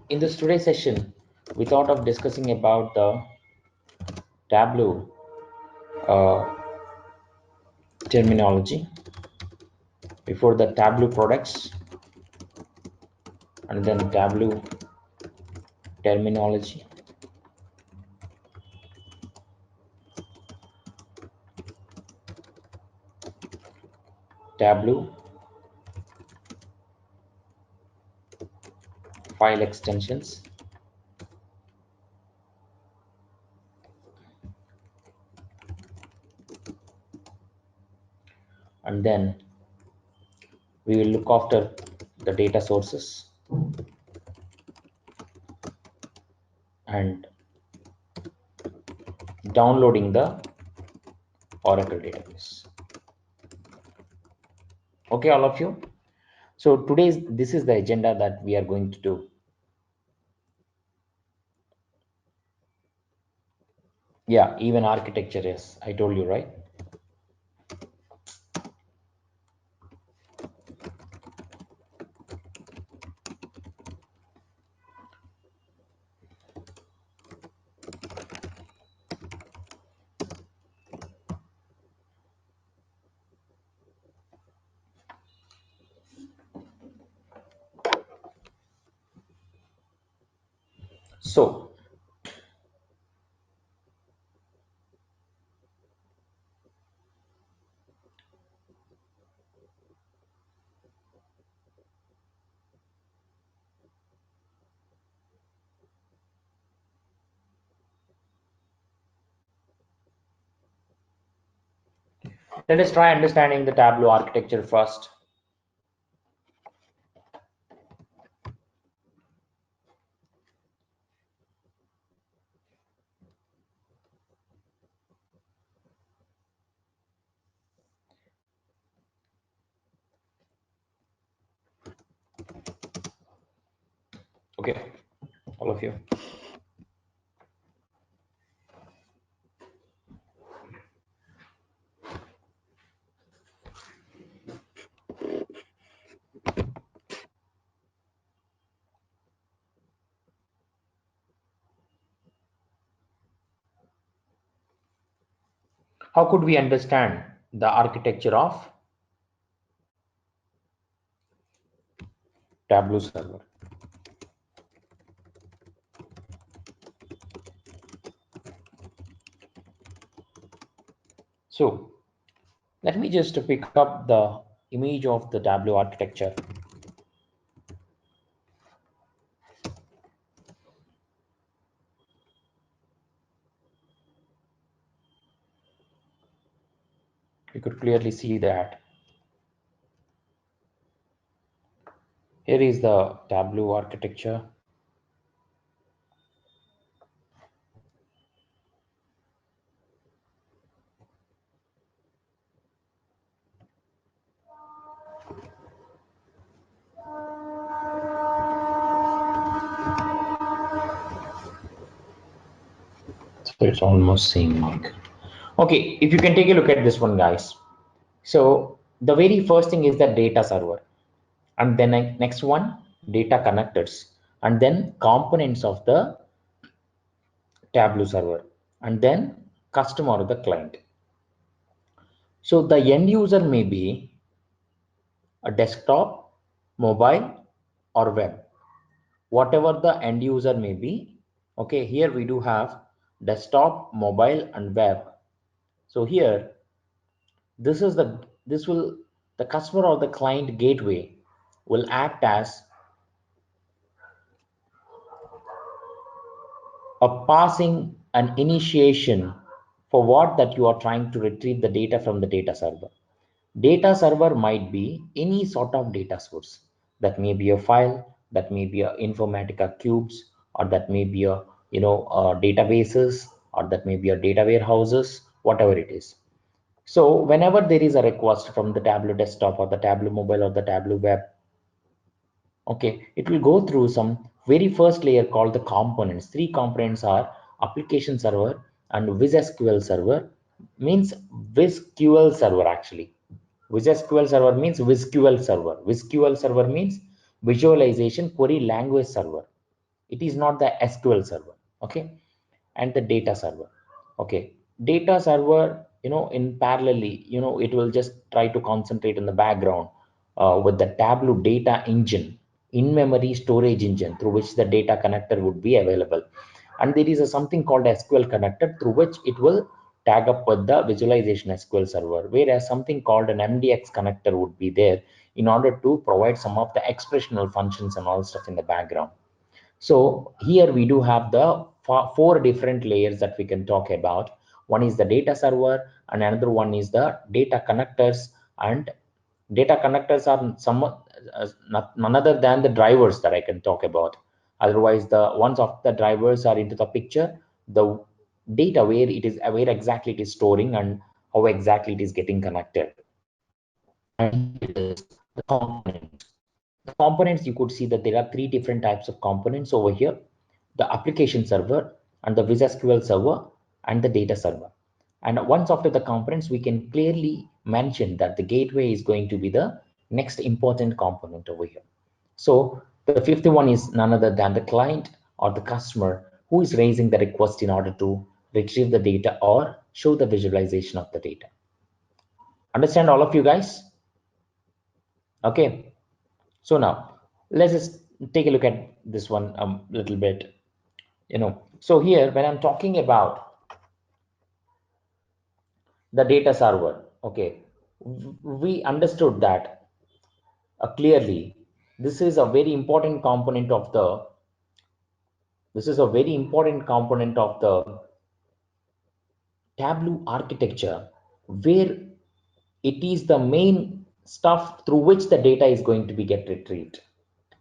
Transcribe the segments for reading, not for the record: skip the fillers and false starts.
In this today's session, we thought of discussing about the Tableau uh, terminology, before the Tableau products, and then Tableau terminology, Tableau file extensions, and then we will look after the data sources and downloading the Oracle database. Okay, all of you. So this is the agenda that we are going to do. Yeah, even architecture, yes, I told you, right? So let us try understanding the Tableau architecture first. Okay, all of you. How could we understand the architecture of Tableau server? So let me just pick up the image of the Tableau architecture. You could clearly see that. Here is the Tableau architecture. So it's almost same mark. Okay, if you can take a look at this one, guys. So the very first thing is the data server, and then next one, data connectors, and then components of the Tableau server, and then customer or the client. So the end user may be a desktop, mobile, or web, whatever the end user may be. Okay, here we do have desktop, mobile, and web. So here, this will the customer or the client gateway will act as a passing an initiation for what that you are trying to retrieve the data from the data server. Data server might be any sort of data source. That may be a file, that may be a Informatica cubes, or that may be a databases, or that may be a data warehouses, whatever it is. So whenever there is a request from the Tableau desktop or the Tableau mobile or the Tableau web, okay, it will go through some very first layer called the components. Three components are application server and VisSQL server, means VisQL server actually. VisSQL server means VisQL server. VisQL server means visualization query language server. It is not the SQL server. Okay. And the data server. Okay. Data server, in parallelly, it will just try to concentrate in the background with the Tableau data engine, in-memory storage engine through which the data connector would be available. And there is something called SQL connector through which it will tag up with the visualization SQL server, whereas something called an MDX connector would be there in order to provide some of the expressional functions and all stuff in the background. So here we do have the four different layers that we can talk about. One is the data server, and another one is the data connectors. And data connectors are none other than the drivers that I can talk about. Otherwise, the ones of the drivers are into the picture, the data where it is, where exactly it is storing and how exactly it is getting connected. And here it is, the components. The components, you could see that there are three different types of components over here: the application server, and the SQL server, and the data server. And once after the components, we can clearly mention that the gateway is going to be the next important component over here. So the fifth one is none other than the client or the customer who is raising the request in order to retrieve the data or show the visualization of the data. Understand all of you guys? Okay. So now let's just take a look at this one a little bit. So here when I'm talking about the data server, okay, we understood that clearly this is a very important component of the Tableau architecture, where it is the main stuff through which the data is going to be get retrieved.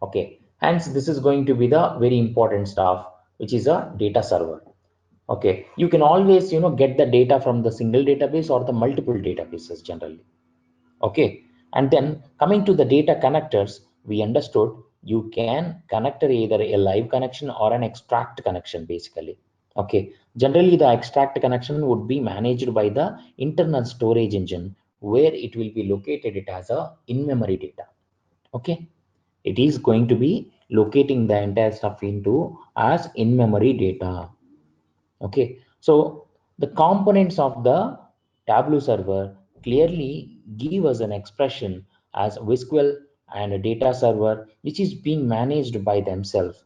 Okay, hence this is going to be the very important stuff, which is a data server. Okay, you can always get the data from the single database or the multiple databases generally. Okay, and then coming to the data connectors, we understood you can connect either a live connection or an extract connection basically. Okay, generally the extract connection would be managed by the internal storage engine, where it will be located it as a in-memory data. Okay, it is going to be locating the entire stuff into as in-memory data. Okay, so the components of the Tableau server clearly give us an expression as SQL and a data server, which is being managed by themselves.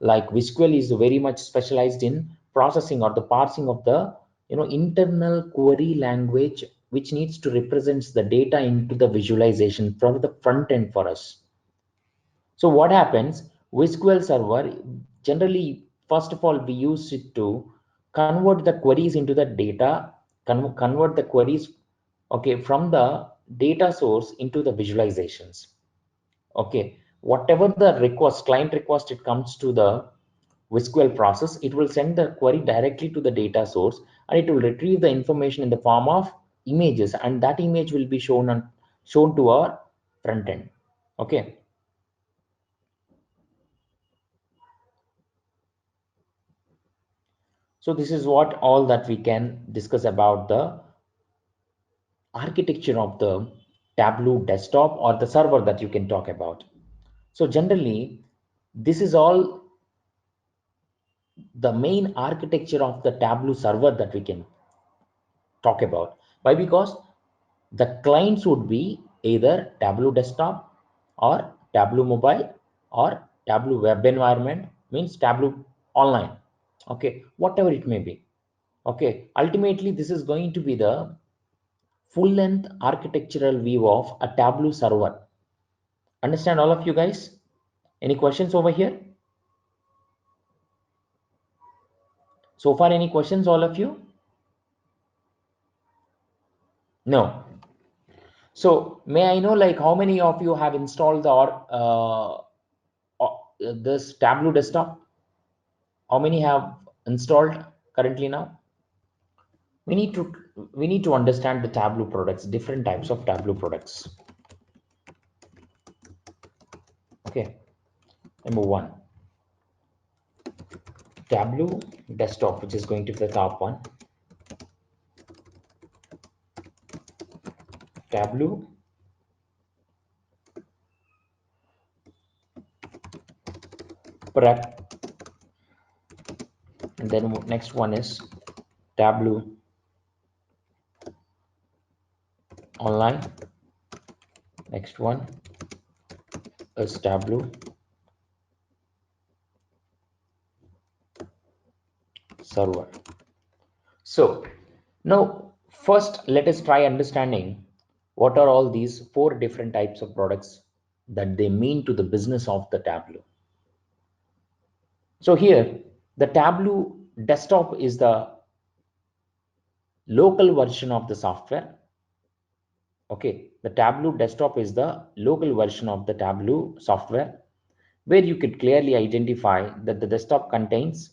Like SQL is very much specialized in processing or the parsing of the internal query language, which needs to represent the data into the visualization from the front end for us. So what happens? SQL server generally, first of all, we use it to convert the queries into the data, convert the queries, okay, from the data source into the visualizations. Okay, whatever the request, client request, it comes to the SQL process, it will send the query directly to the data source, and it will retrieve the information in the form of images, and that image will be shown to our front end. Okay. So this is what all that we can discuss about the architecture of the Tableau desktop or the server that you can talk about. So generally, this is all the main architecture of the Tableau server that we can talk about. Why? Because the clients would be either Tableau desktop or Tableau mobile or Tableau web environment, means Tableau online. Okay, whatever it may be. Okay, ultimately this is going to be the full-length architectural view of a Tableau server. Understand all of you guys? Any questions over here? So far, any questions, all of you? No. So may I know like how many of you have installed the this Tableau desktop? How many have installed currently now? We need to understand the Tableau products, different types of Tableau products. Okay. Number one, Tableau desktop, which is going to be the top one. Tableau prep, and then next one is Tableau online. Next one is Tableau server. So now first let us try understanding what are all these four different types of products that they mean to the business of the Tableau. So here the Tableau desktop is the local version of the software. Okay, the Tableau desktop is the local version of the Tableau software, where you could clearly identify that the desktop contains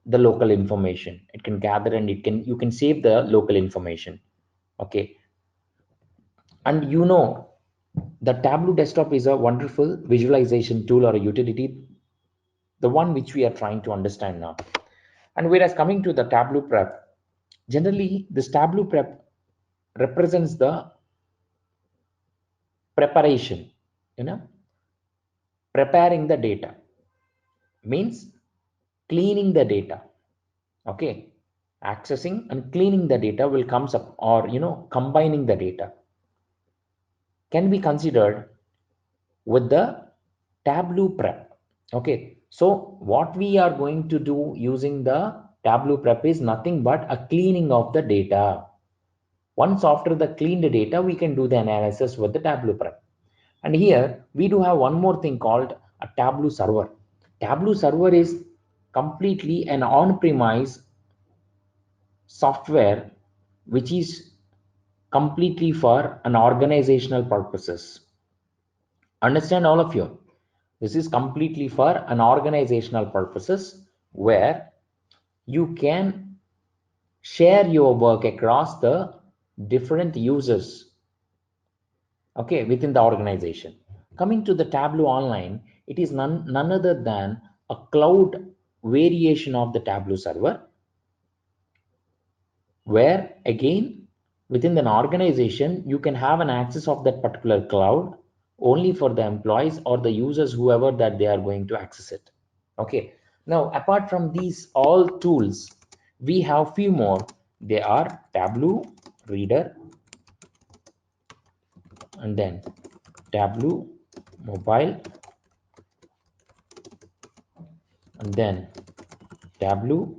the local information. It can gather and you can save the local information. Okay, and the Tableau desktop is a wonderful visualization tool or a utility, the one which we are trying to understand now. And whereas coming to the Tableau prep, generally this Tableau prep represents the preparation, you know preparing the data, means cleaning the data. Okay, accessing and cleaning the data will comes up, or combining the data can be considered with the Tableau prep. Okay, so what we are going to do using the Tableau prep is nothing but a cleaning of the data. Once after the cleaned data, we can do the analysis with the Tableau prep. And here we do have one more thing called a Tableau server. Tableau server is completely an on-premise software which is completely for an organizational purposes. Understand, all of you? This is completely for an organizational purposes, where you can share your work across the different users, okay, within the organization. Coming to the Tableau online, it is none other than a cloud variation of the Tableau server, where again within an organization you can have an access of that particular cloud only for the employees or the users, whoever that they are going to access it. Okay, now apart from these all tools, we have few more. They are Tableau reader, and then Tableau mobile, and then Tableau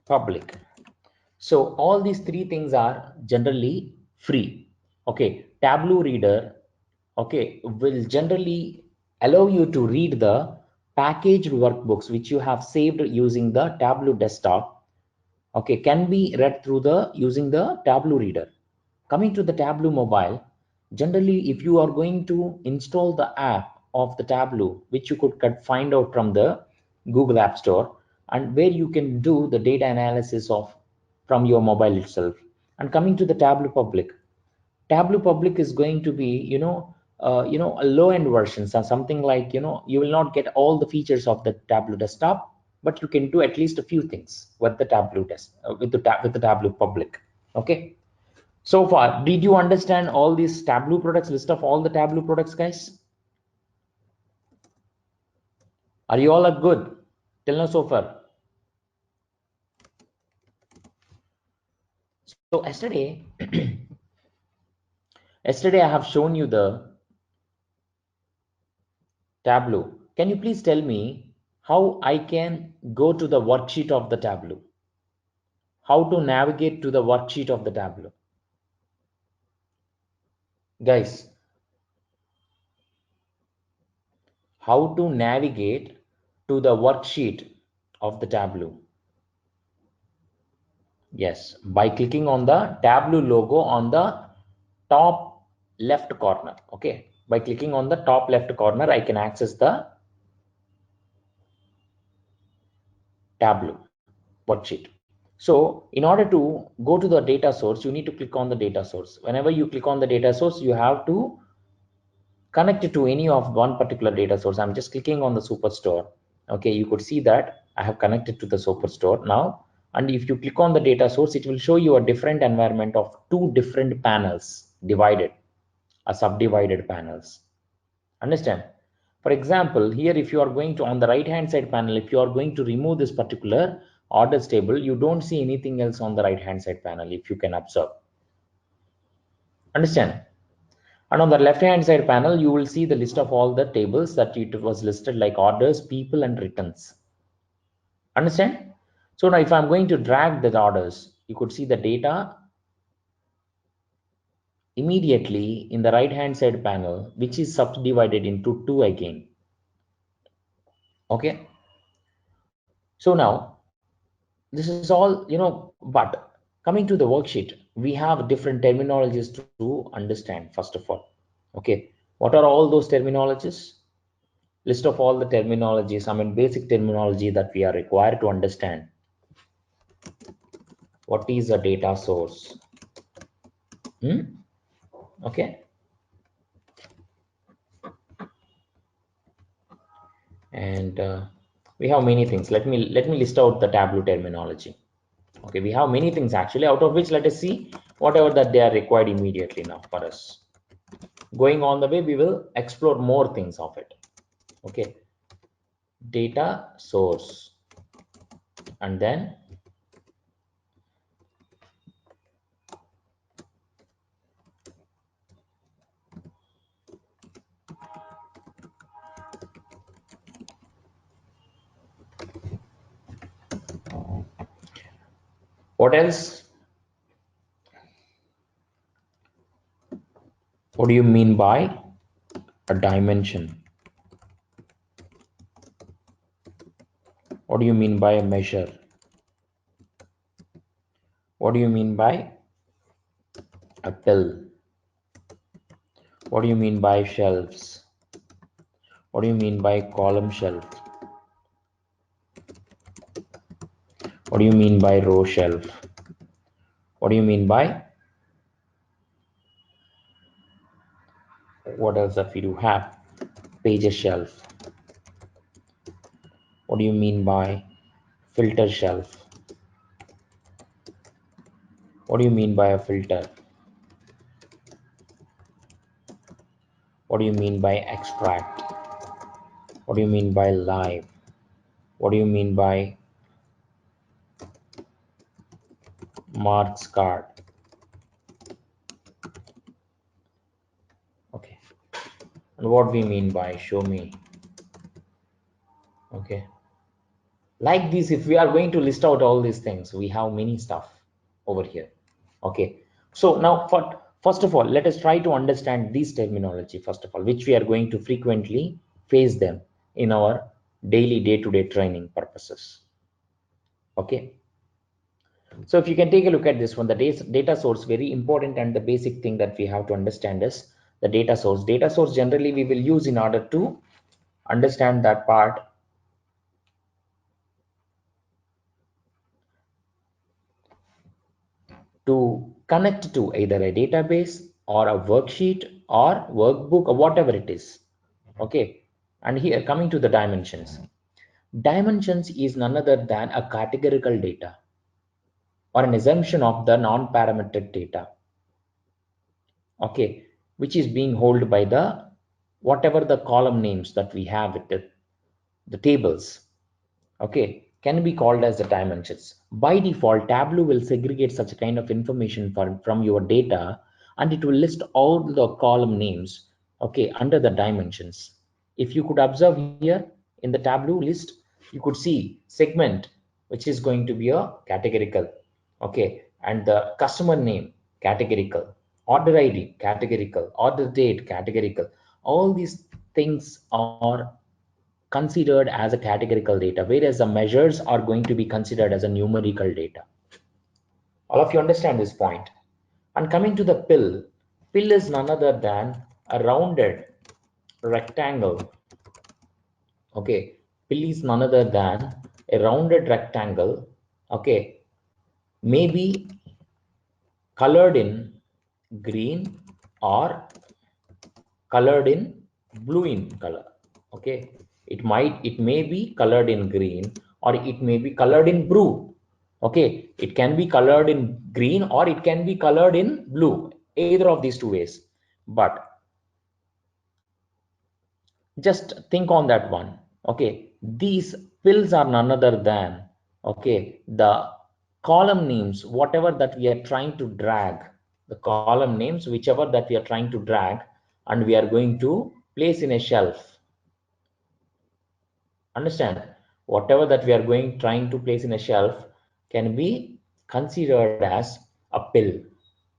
public. So all these three things are generally free. Okay, Tableau reader, okay, will generally allow you to read the packaged workbooks which you have saved using the Tableau desktop. Okay, can be read through the using the Tableau reader. Coming to the Tableau mobile, generally if you are going to install the app of the Tableau, which you could find out from the Google App Store, and where you can do the data analysis of from your mobile itself. And coming to the Tableau public, Tableau public is going to be a low end version, so something like you will not get all the features of the Tableau desktop, but you can do at least a few things with the with the Tableau public. Okay, so far, did you understand all these Tableau products, list of all the Tableau products, guys? Are you all are good till now so far? So yesterday I have shown you the Tableau. Can you please tell me how I can go to the worksheet of the Tableau? How to navigate to the worksheet of the Tableau? Guys, how to navigate to the worksheet of the Tableau? Yes, by clicking on the Tableau logo on the top left corner. Okay, by clicking on the top left corner, I can access the Tableau worksheet. So in order to go to the data source, you need to click on the data source. Whenever you click on the data source, you have to connect it to any of one particular data source. I'm just clicking on the superstore. Okay, you could see that I have connected to the superstore now. And if you click on the data source, it will show you a different environment of two different panels divided, a subdivided panels. Understand? For example, here if you are going to, on the right hand side panel, if you are going to remove this particular orders table, you don't see anything else on the right hand side panel, if you can observe. Understand? And on the left hand side panel, you will see the list of all the tables that it was listed, like orders, people, and returns. Understand? So now if I'm going to drag the orders, you could see the data immediately in the right hand side panel, which is subdivided into two again. Okay. So now this is all, but coming to the worksheet, we have different terminologies to understand. First of all, okay, what are all those terminologies? List of all the terminologies, I mean basic terminology that we are required to understand. What is a data source? Okay, and we have many things. Let me list out the Tableau terminology. Okay, we have many things actually, out of which let us see whatever that they are required immediately now for us. Going on the way, we will explore more things of it. Okay, data source, and then what else? What do you mean by a dimension? What do you mean by a measure? What do you mean by a pill? What do you mean by shelves? What do you mean by column shelf? What do you mean by row shelf? What do you mean by, what else that we do have? Pages shelf. What do you mean by filter shelf? What do you mean by a filter? What do you mean by extract? What do you mean by live? What do you mean by marks card? Okay. And what we mean by show me? Okay. Like this, if we are going to list out all these things, we have many stuff over here. Okay. So now first of all, let us try to understand these terminology first of all, which we are going to frequently face them in our daily day-to-day training purposes. Okay. So if you can take a look at this one, the data source, very important, and the basic thing that we have to understand is the data source. Data source generally we will use in order to understand that part to connect to either a database or a worksheet or workbook or whatever it is. Okay. And here coming to the dimensions. Dimensions is none other than a categorical data or an assumption of the non-parametric data. Okay, which is being held by the whatever the column names that we have with the tables, okay, can be called as the dimensions. By default, Tableau will segregate such a kind of information from your data, and it will list all the column names, okay, under the dimensions. If you could observe here in the Tableau list, you could see segment, which is going to be a categorical, okay, and the customer name categorical, order ID categorical, order date categorical. All these things are considered as a categorical data, whereas the measures are going to be considered as a numerical data. All of you understand this point. And coming to the pill is none other than a rounded rectangle. Okay, pill is none other than a rounded rectangle. Okay, maybe colored in green or colored in blue in color. Okay, it may be colored in green or it may be colored in blue. Okay, it can be colored in green or it can be colored in blue, either of these two ways. But Just think on that one. Okay, these pills are none other than, okay, the column names, whatever that we are trying to drag, the column names, whichever that we are trying to drag, and we are going to place in a shelf. Understand? Whatever that we are trying to place in a shelf can be considered as a pill.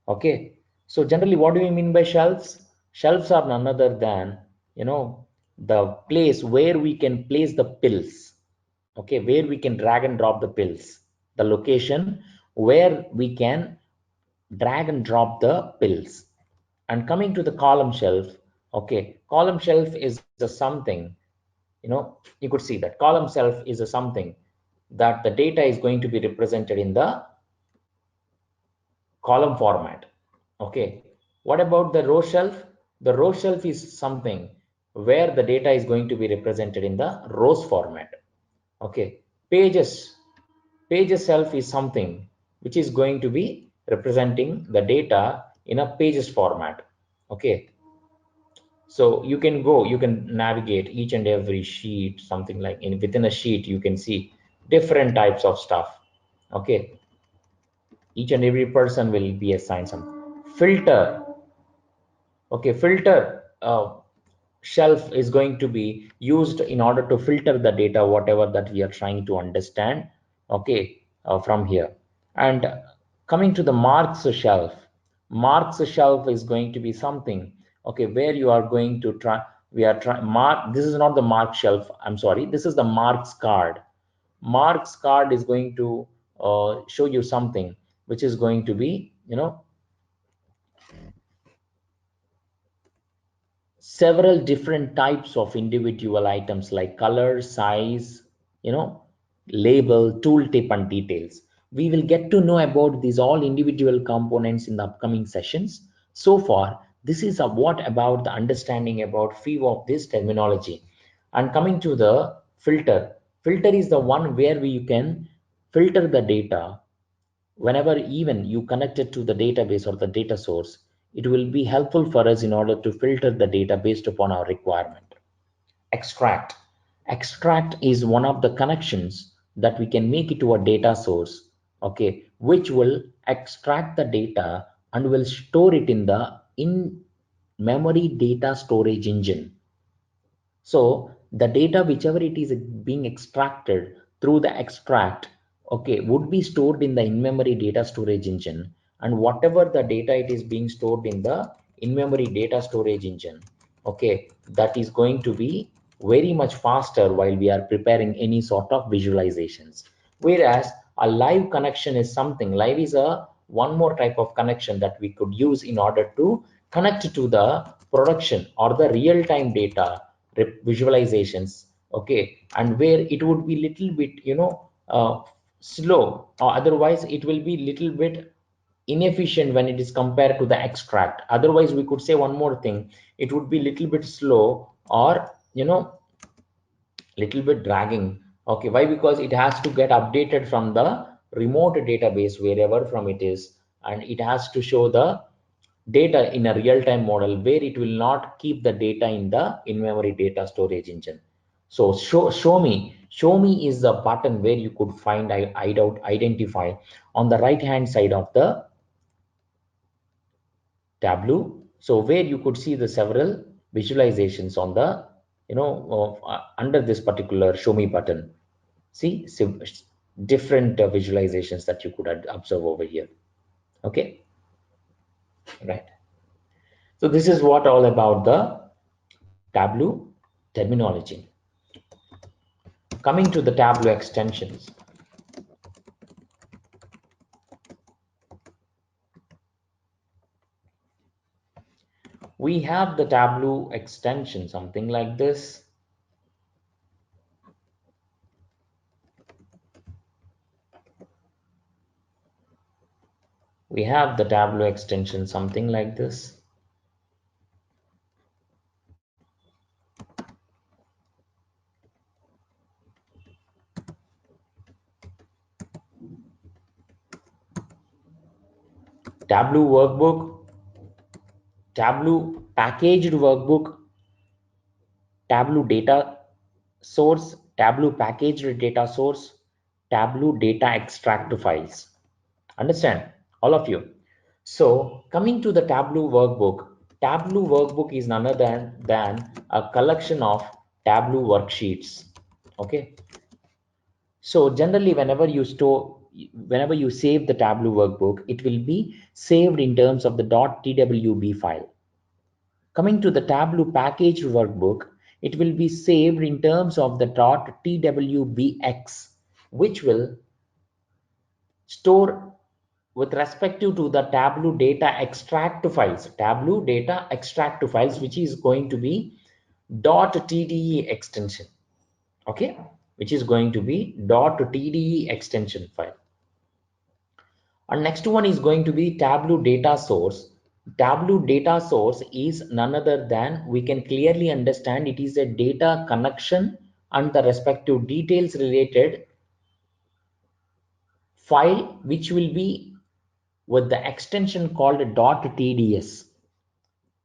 Okay, so generally, what do we mean by shelves? Shelves are none other than, the place where we can place the pills. Okay, where we can drag and drop the pills, the location where we can drag and drop the pills. And coming to the column shelf, okay, column shelf is a something, you could see that column shelf is a something that the data is going to be represented in the column format. Okay, what about the row shelf? The row shelf is something where the data is going to be represented in the rows format. Okay, pages shelf is something which is going to be representing the data in a pages format. Okay, so you can navigate each and every sheet, something like within a sheet you can see different types of stuff. Okay, each and every person will be assigned some filter. Okay, filter shelf is going to be used in order to filter the data whatever that we are trying to understand. Okay, from here. And coming to the marks shelf is going to be something, okay, where you are going to try, we are trying mark, this is not the mark shelf, I'm sorry, this is the marks card. Marks card is going to show you something which is going to be, several different types of individual items like color, size, you know, label, tooltip, and details. We will get to know about these all individual components in the upcoming sessions. So far, this is a what about the understanding about few of this terminology. And coming to the filter, filter is the one where we can filter the data whenever even you connect it to the database or the data source. It will be helpful for us in order to filter the data based upon our requirement. Extract. Extract is one of the connections that we can make it to a data source, okay, which will extract the data and will store it in the in memory data storage engine. So the data, whichever it is being extracted through the extract, okay, would be stored in the in-memory data storage engine. And whatever the data it is being stored in the in-memory data storage engine, okay, that is going to be very much faster while we are preparing any sort of visualizations. Whereas a live connection is something, live is a one more type of connection that we could use in order to connect to the production or the real-time data visualizations. Okay, and where it would be little bit, slow, or otherwise it will be little bit inefficient when it is compared to the extract. Otherwise we could say one more thing, it would be little bit slow, or little bit dragging. Okay, why? Because it has to get updated from the remote database wherever from it is, and it has to show the data in a real-time model where it will not keep the data in the in-memory data storage engine. So show me is the button where you could find identify on the right hand side of the Tableau. So where you could see the several visualizations on the, under this particular show me button. See, different visualizations that you could observe over here. Okay, right. So this is what all about the Tableau terminology. Coming to the Tableau extensions, we have the Tableau extension, something like this. We have the Tableau extension, something like this. Tableau workbook, Tableau packaged workbook, Tableau data source, Tableau packaged data source, Tableau data extract files. Understand, all of you? So coming to the Tableau workbook is none other than a collection of Tableau worksheets. Okay. So generally, whenever you save the Tableau workbook, it will be saved in terms of the .twb file. Coming to the Tableau package workbook, it will be saved in terms of the .twbx, which will store with respect to the Tableau data extract files, which is going to be .tde extension. Okay, which is going to be .tde extension file. And next one is going to be Tableau data source. Tableau data source is none other than, we can clearly understand, it is a data connection and the respective details related file, which will be with the extension called .tds.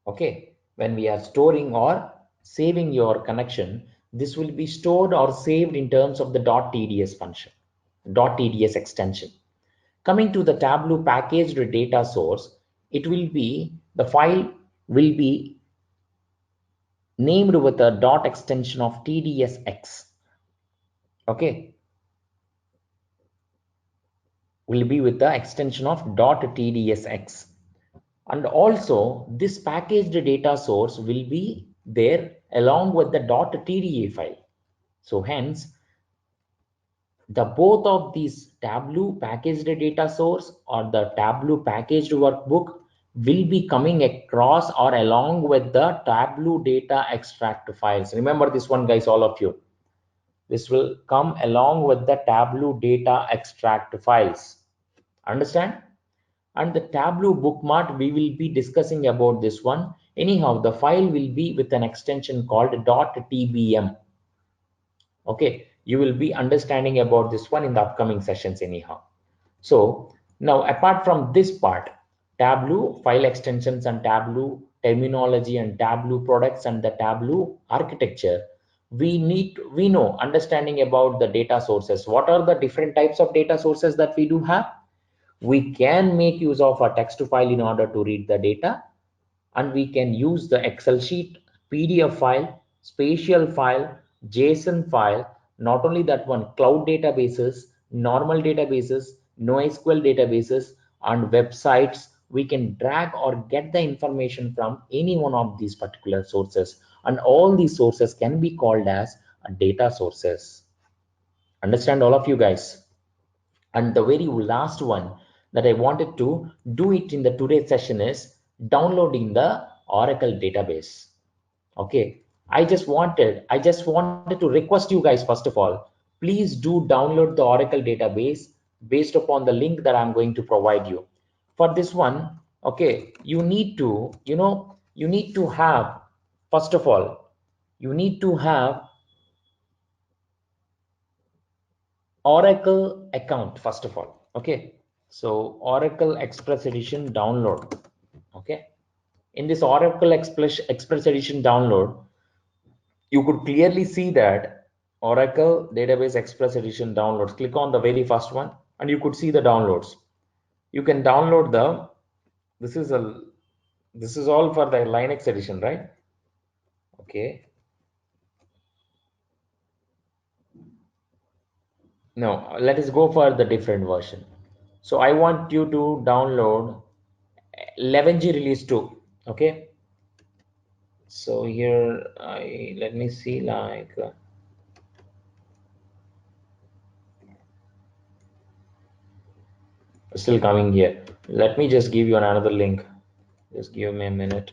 Okay, when we are storing or saving your connection, this will be stored or saved in terms of the .tds function, .tds extension. Coming to the Tableau packaged data source, it will be, the file will be named with a dot extension of tdsx. Okay, will be with the extension of .tdsx. And also this packaged data source will be there along with the .tda file. So hence, the both of these Tableau packaged data source or the Tableau packaged workbook will be coming across or along with the Tableau data extract files. Remember this one, guys, all of you. This will come along with the Tableau data extract files. Understand? And the Tableau bookmark, we will be discussing about this one. Anyhow, the file will be with an extension called .tbm. Okay, you will be understanding about this one in the upcoming sessions anyhow. So now, apart from this part, Tableau file extensions and Tableau terminology and Tableau products and the Tableau architecture, we know understanding about the data sources. What are the different types of data sources that we do have? We can make use of a text file in order to read the data, and we can use the Excel sheet, PDF file, spatial file, JSON file. Not only that one, cloud databases, normal databases, NoSQL databases, and websites. We can drag or get the information from any one of these particular sources, and all these sources can be called as data sources. Understand, all of you guys? And the very last one that I wanted to do it in the today's session is downloading the Oracle database. Okay, I just wanted to request you guys, first of all, please do download the Oracle database based upon the link that I'm going to provide you. For this one, okay, you need to, you need to have, first of all, you need to have Oracle account, first of all. Okay, so Oracle Express Edition download. Okay, in this Oracle Express Edition download, you could clearly see that Oracle Database Express Edition downloads. Click on the very first one and you could see the downloads. You can download the, this is a, this is all for the Linux edition, right? Okay, no, let us go for the different version. So I want you to download 11G release 2. Okay, so here let me see, like still coming here. Let me just give you another link. Just give me a minute.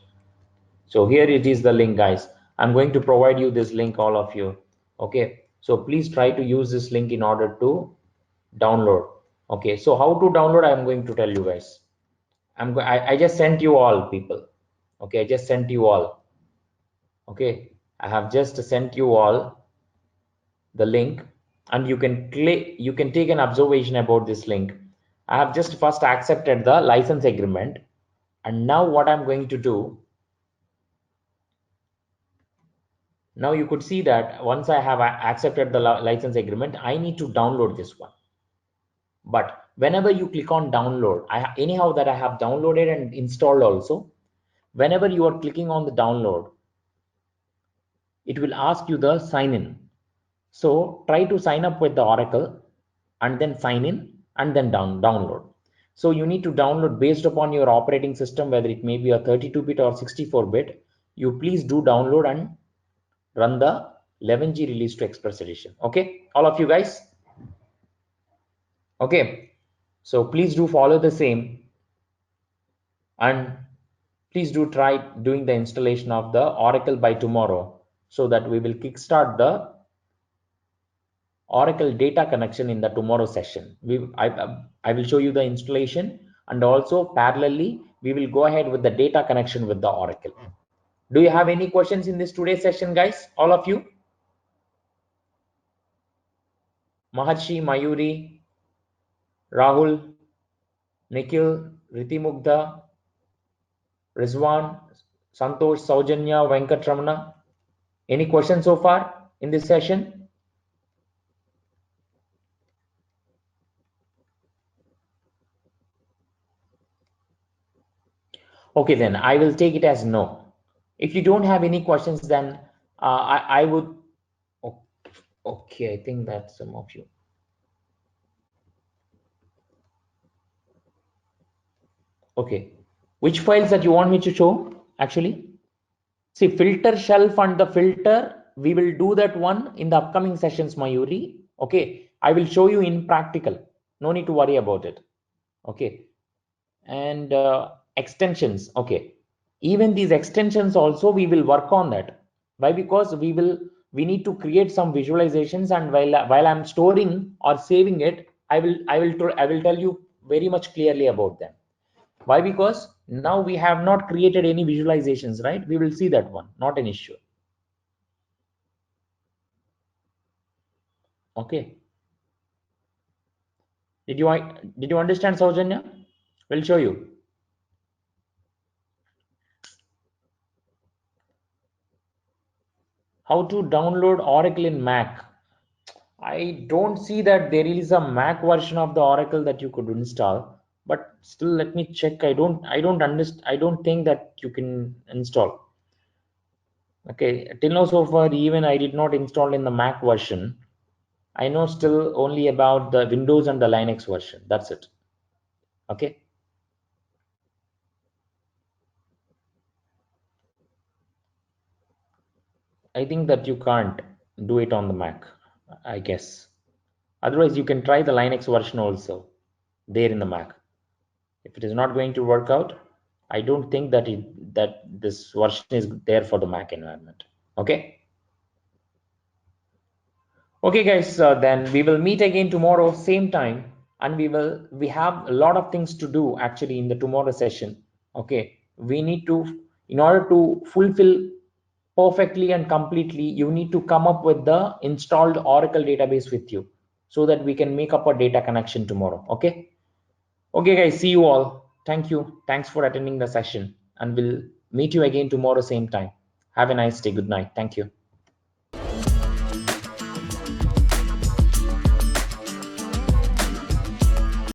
So here it is, the link, guys. I'm going to provide you this link, all of you. Okay, so please try to use this link in order to download. Okay, so how to download, I'm going to tell you guys. I just sent you all, people. Okay, I just sent you all. Okay, I have just sent you all the link, and you can click, you can take an observation about this link. I have just first accepted the license agreement, and now what I'm going to do, Now you could see that once I have accepted the license agreement, I need to download this one. But whenever you click on download, anyhow that I have downloaded and installed also, whenever you are clicking on the download, it will ask you the sign in. So try to sign up with the Oracle and then sign in and then download. So you need to download based upon your operating system, whether it may be a 32-bit or 64-bit. You please do download and run the 11G release to Express Edition. Okay, all of you guys. Okay, so please do follow the same and please do try doing the installation of the Oracle by tomorrow so that we will kickstart the Oracle data connection in the tomorrow session. I will show you the installation and also parallelly we will go ahead with the data connection with the Oracle. Do you have any questions in this today's session, guys? All of you? Maharshi, Mayuri, Rahul, Nikhil, Ritimugdha, Rizwan, Santosh, Saujanya, Venkatramana. Any questions so far in this session? Okay, then I will take it as no. If you don't have any questions, then I would. Okay, I think that's some of you. Okay, which files that you want me to show actually? See, filter shelf and the filter, we will do that one in the upcoming sessions, Mayuri. Okay, I will show you in practical. No need to worry about it. Okay, and extensions. Okay, even these extensions also we will work on that. Why? Because we need to create some visualizations, and while I'm storing or saving it, I will tell you very much clearly about them. Why? Because now we have not created any visualizations, right? We will see that one, not an issue. Okay, did you understand, Saujanya? We'll show you how to download Oracle in Mac. I don't see that there is a Mac version of the Oracle that you could install, but still let me check. I don't understand. I don't think that you can install. Okay, till now so far even I did not install in the Mac version. I know still only about the Windows and the Linux version. That's it. Okay. I think that you can't do it on the Mac, I guess. Otherwise, you can try the Linux version also there in the Mac. If it is not going to work out, I don't think that this version is there for the Mac environment. Okay. Okay, guys. Then we will meet again tomorrow, same time, and we have a lot of things to do actually in the tomorrow session. Okay. We need to, in order to fulfill perfectly and completely, you need to come up with the installed Oracle database with you so that we can make up a data connection tomorrow. Okay. Okay, guys, see you all. Thank you. Thanks for attending the session, and we'll meet you again tomorrow, same time. Have a nice day. Good night. Thank you.